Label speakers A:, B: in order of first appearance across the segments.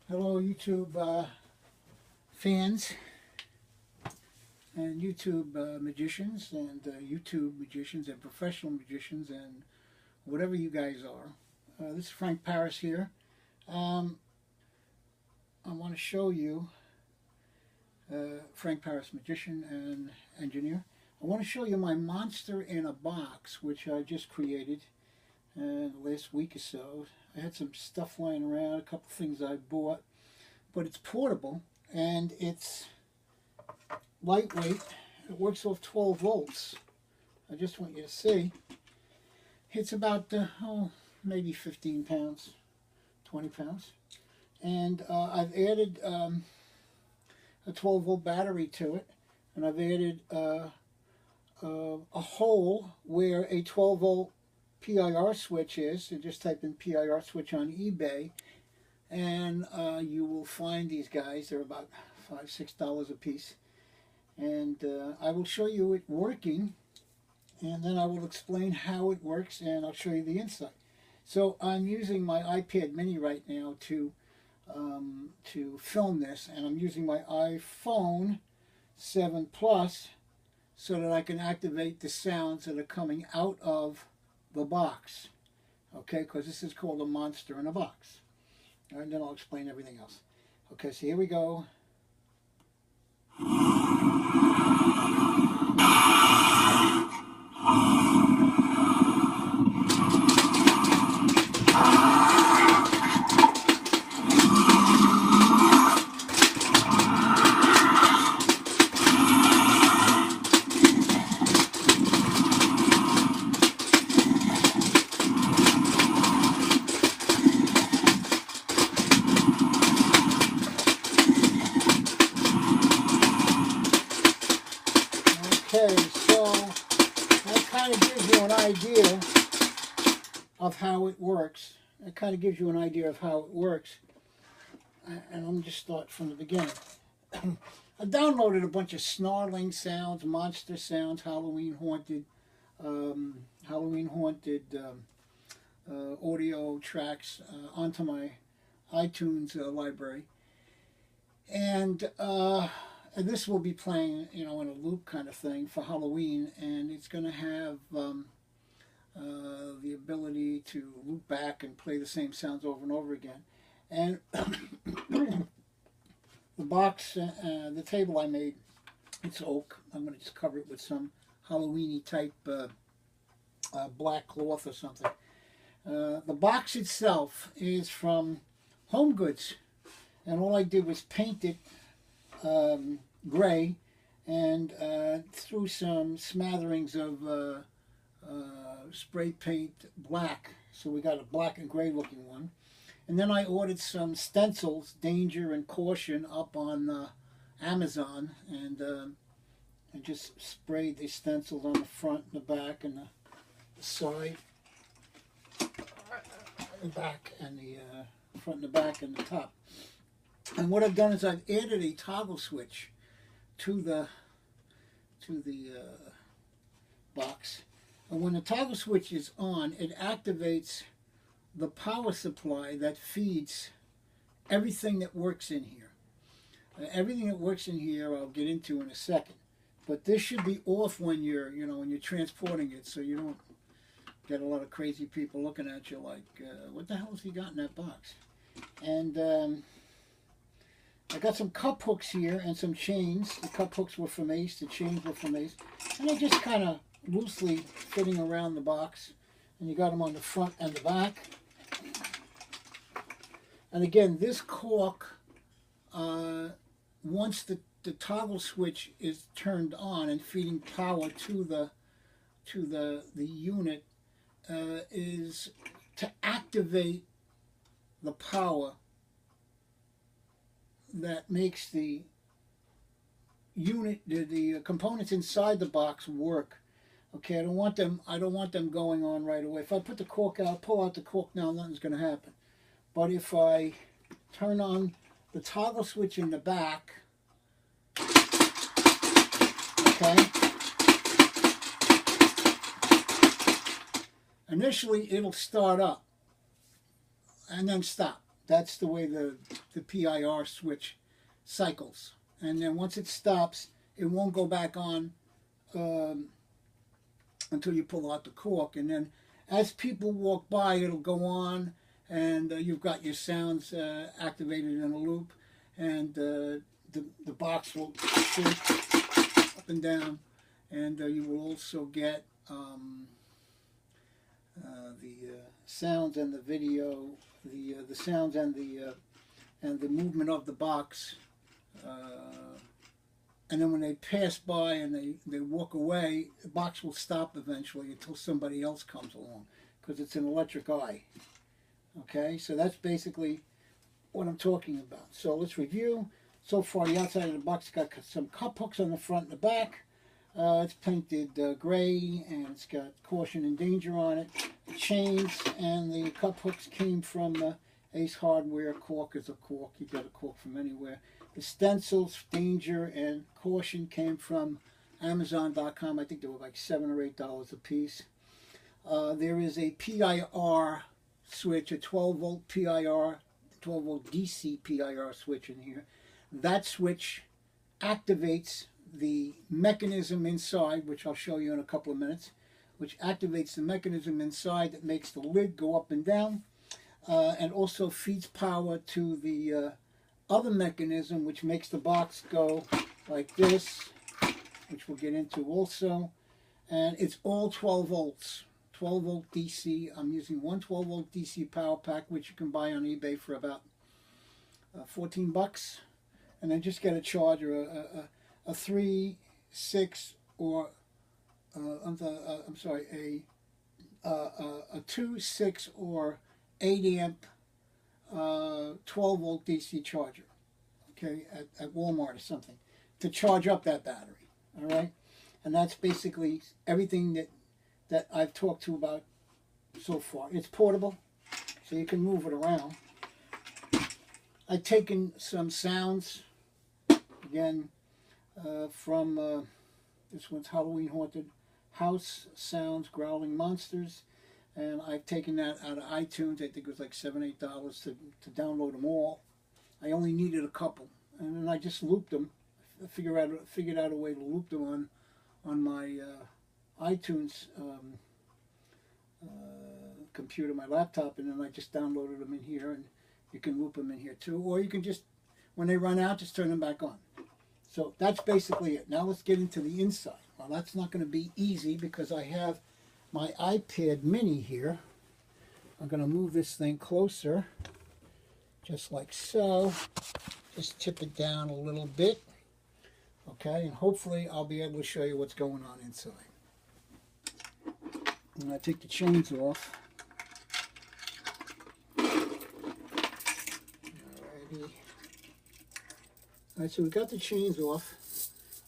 A: Hello, YouTube fans and YouTube magicians and YouTube magicians and professional magicians and whatever you guys are. This is Frank Paris here. I want to show you, Frank Paris, magician and engineer. I want to show you my monster in a box, which I just created the last week or so. I had some stuff lying around, a couple things I bought, but it's portable and it's lightweight. It works off 12 volts. I just want you to see. It's about, maybe 15 pounds, 20 pounds. And I've added a 12 volt battery to it, and I've added a hole where a 12 volt PIR switch is. You just type in PIR switch on eBay, and you will find these guys. They're about $5-6 a piece. And I will show you it working, and then I will explain how it works, and I'll show you the inside. So I'm using my iPad mini right now to film this, and I'm using my iPhone 7 Plus so that I can activate the sounds that are coming out of the box, okay, because this is called a monster in a box. All right, and then I'll explain everything else. Okay, so here we go. Okay, so that kind of gives you an idea of how it works. It kind of gives you an idea of how it works. And I'm just start from the beginning. I downloaded a bunch of snarling sounds, monster sounds, Halloween haunted audio tracks onto my iTunes library. And this will be playing, in a loop kind of thing for Halloween, and it's going to have the ability to loop back and play the same sounds over and over again. And the box, the table I made, it's oak. I'm going to just cover it with some Halloween-y type black cloth or something. The box itself is from Home Goods, and all I did was paint it gray and threw some smatterings of spray paint black, so we got a black and gray looking one. And then I ordered some stencils, Danger and Caution, up on Amazon, and just sprayed the stencils on the front and the back and the side, the back and the front and the back and the top. And what I've done is I've added a toggle switch to the box. And when the toggle switch is on, it activates the power supply that feeds everything that works in here. Everything that works in here I'll get into in a second. But this should be off when you're, when you're transporting it, so you don't get a lot of crazy people looking at you like, what the hell has he got in that box? And I got some cup hooks here and some chains. The cup hooks were from Ace, the chains were from Ace. And they're just kind of loosely fitting around the box. And you got them on the front and the back. And again, this cork, once the toggle switch is turned on and feeding power to the unit, is to activate the power that makes the unit, the components inside the box work. Okay, I don't want them going on right away. If I put the cork out, pull out the cork now, nothing's going to happen. But if I turn on the toggle switch in the back, okay, initially it'll start up and then stop. That's the way the PIR switch cycles. And then once it stops, it won't go back on until you pull out the cork. And then as people walk by, it'll go on, and you've got your sounds activated in a loop, and the box will shake up and down, and you will also get the sounds and the video, the sounds and the movement of the box. And then when they pass by and they walk away, the box will stop eventually until somebody else comes along, because it's an electric eye. Okay, so that's basically what I'm talking about. So let's review. So far, the outside of the box got some cup hooks on the front and the back. It's painted gray, and it's got caution and danger on it. The chains and the cup hooks came from Ace Hardware. Cork is a cork. You get a cork from anywhere. The stencils, danger and caution, came from Amazon.com. I think they were like $7 or $8 a piece. There is a PIR switch, a 12-volt PIR, 12-volt DC PIR switch in here. That switch activates the mechanism inside, which I'll show you in a couple of minutes, which activates the mechanism inside that makes the lid go up and down, and also feeds power to the other mechanism, which makes the box go like this, which we'll get into also. And it's all 12 volts, 12 volt DC. I'm using one 12 volt DC power pack, which you can buy on eBay for about 14 bucks. And then just get a charger, a 3, 6, or a 2, 6, or 8 amp 12 volt DC charger, okay, at Walmart or something, to charge up that battery. All right, and that's basically everything that I've talked to about so far. It's portable, so you can move it around. I've taken some sounds again from this one's Halloween Haunted House Sounds, Growling Monsters. And I've taken that out of iTunes. I think it was like $7, $8 to download them all. I only needed a couple, and then I just looped them. I figured out a way to loop them on my iTunes computer, my laptop, and then I just downloaded them in here, and you can loop them in here too. Or you can just, when they run out, just turn them back on. So that's basically it. Now let's get into the inside. Well, that's not going to be easy because I have my iPad mini here. I'm going to move this thing closer, just like so. Just tip it down a little bit. Okay, and hopefully I'll be able to show you what's going on inside. I'm going to take the chains off. Alrighty. Alright, so we got the chains off.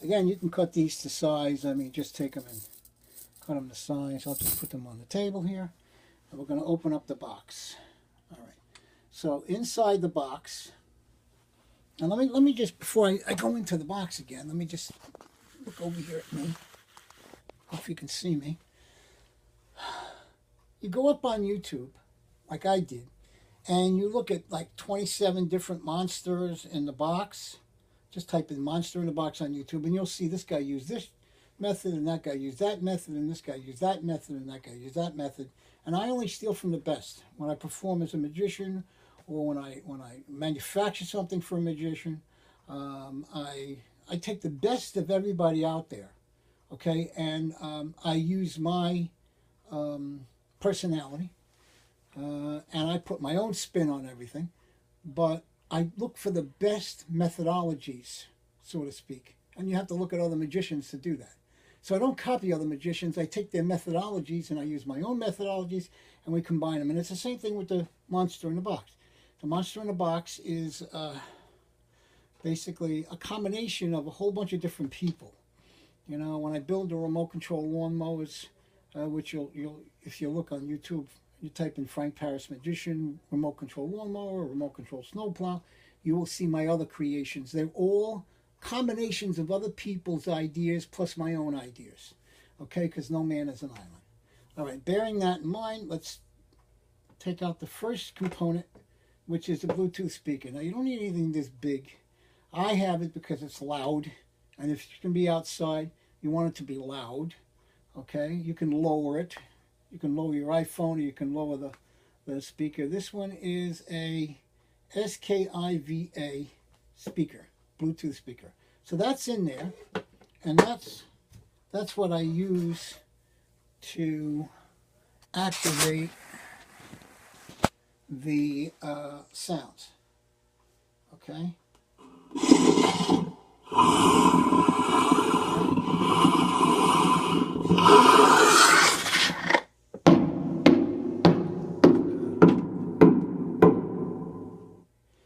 A: Again, you can cut these to size. I mean, just take them and cut them to size. I'll just put them on the table here. And we're going to open up the box. All right. So inside the box, and let me just, before I go into the box again, let me just look over here at me. Hope you can see me. You go up on YouTube, like I did, and you look at like 27 different monsters in the box. Just type in monster in the box on YouTube, and you'll see this guy used this method, and that guy used that method, and this guy used that method, and that guy used that method. And I only steal from the best. When I perform as a magician, or when I manufacture something for a magician, I take the best of everybody out there, okay? And I use my personality, and I put my own spin on everything, but I look for the best methodologies, so to speak. And you have to look at other magicians to do that. So I don't copy other magicians. I take their methodologies and I use my own methodologies, and we combine them. And it's the same thing with the monster in the box. The monster in the box is basically a combination of a whole bunch of different people. You know, when I build the remote control lawnmowers, which you'll if you look on YouTube, you type in Frank Paris Magician, remote control lawnmower, remote control snowplow, you will see my other creations. They're all combinations of other people's ideas plus my own ideas. Okay, because no man is an island. All right, bearing that in mind, let's take out the first component, which is a Bluetooth speaker. Now, you don't need anything this big. I have it because it's loud, and if you can be outside, you want it to be loud. Okay, you can lower it. You can lower your iPhone, or you can lower the speaker. This one is a SKIVA speaker, Bluetooth speaker. So that's in there, and that's what I use to activate the sounds. Okay.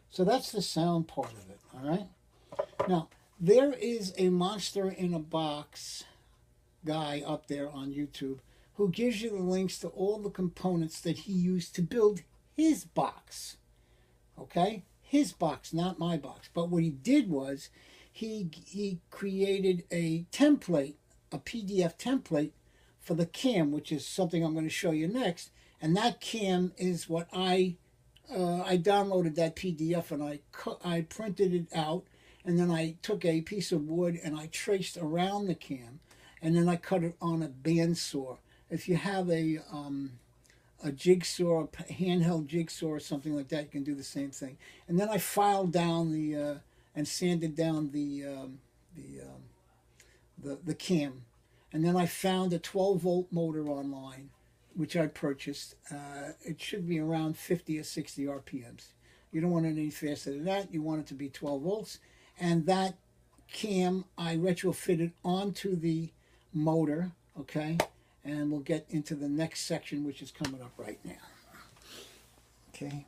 A: So that's the sound part of it, all right? Now, there is a monster in a box guy up there on YouTube who gives you the links to all the components that he used to build his box, okay? His box, not my box. But what he did was he created a template, a PDF template for the cam, which is something I'm going to show you next. And that cam is what I downloaded that PDF and I printed it out, and then I took a piece of wood and I traced around the cam, and then I cut it on a bandsaw. If you have a jigsaw, a handheld jigsaw or something like that, you can do the same thing. And then I filed down and sanded down the cam, and then I found a 12-volt motor online, which I purchased. It should be around 50 or 60 RPMs. You don't want it any faster than that. You want it to be 12 volts. And that cam I retrofitted onto the motor, okay? And we'll get into the next section, which is coming up right now. Okay.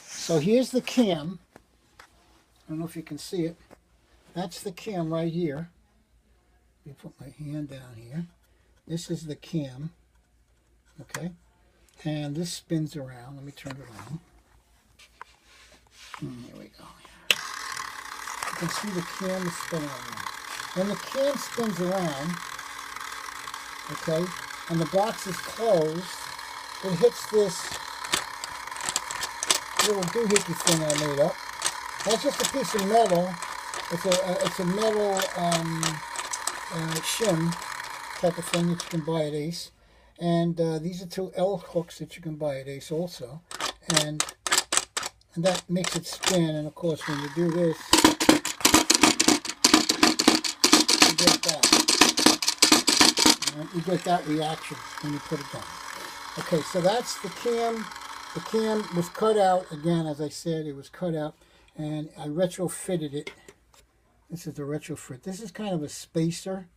A: So here's the cam. I don't know if you can see it. That's the cam right here. Let me put my hand down here. This is the cam. Okay, and this spins around. Let me turn it on. There we go. You can see the cam is spinning around. When the cam spins around, okay, and the box is closed, it hits this little doohickey thing I made up. That's just a piece of metal. It's a metal shim type of thing that you can buy at Ace. And these are two L hooks that you can buy at Ace also. And that makes it spin. And of course, when you do this, you get that. You get that reaction when you put it down. Okay, so that's the cam. The cam was cut out. Again, as I said, it was cut out. And I retrofitted it. This is the retrofit. This is kind of a spacer,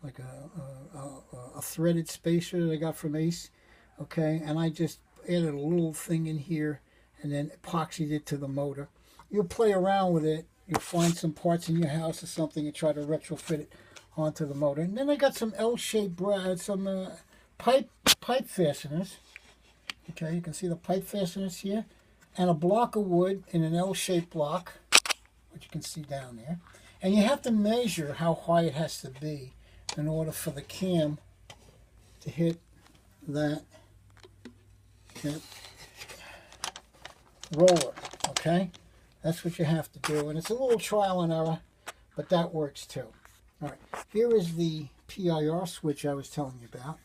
A: like a threaded spacer that I got from Ace, okay, and I just added a little thing in here and then epoxied it to the motor. You'll play around with it, you'll find some parts in your house or something and try to retrofit it onto the motor. And then I got some L-shaped pipe fasteners, okay, you can see the pipe fasteners here, and a block of wood in an L-shaped block, which you can see down there. And you have to measure how high it has to be in order for the cam to hit that roller, okay? That's what you have to do, and it's a little trial and error, but that works too. All right, here is the PIR switch I was telling you about,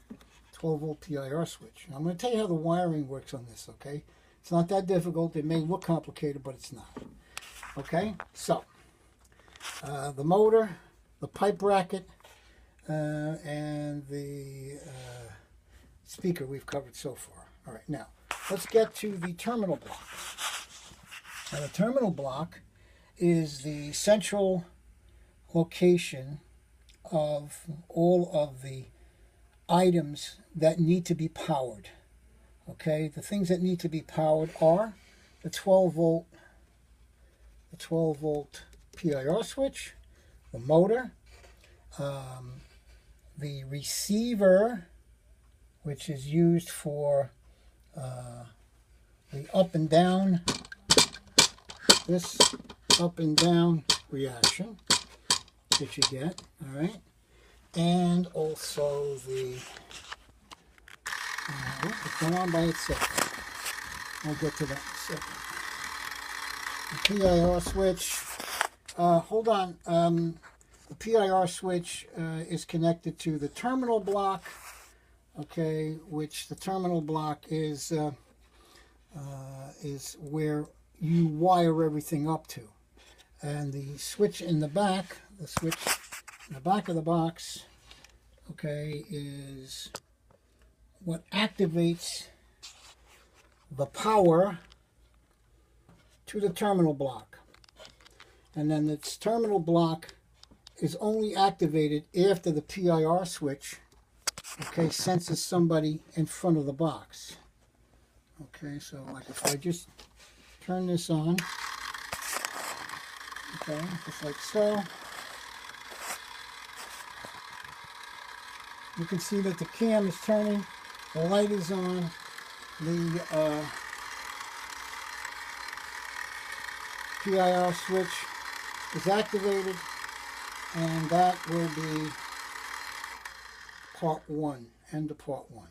A: 12-volt PIR switch. I'm going to tell you how the wiring works on this, okay? It's not that difficult. It may look complicated, but it's not. Okay, so the motor, the pipe bracket, and the speaker we've covered so far. All right, now let's get to the terminal block. Now, the terminal block is the central location of all of the items that need to be powered. Okay, the things that need to be powered are the 12-volt PIR switch, the motor, the receiver, which is used for the up and down, this up and down reaction that you get, all right, and also the, it's going on by itself. I'll get to that in a second. The PIR switch. Hold on. The PIR switch is connected to the terminal block. Okay, which the terminal block is where you wire everything up to, and the switch in the back, the switch in the back of the box, okay, is what activates the power to the terminal block. And then this terminal block is only activated after the PIR switch, okay, senses somebody in front of the box. Okay, so like if I just turn this on, okay, just like so, you can see that the cam is turning, the light is on, the PIR switch is activated, and that will be part one, end of part one.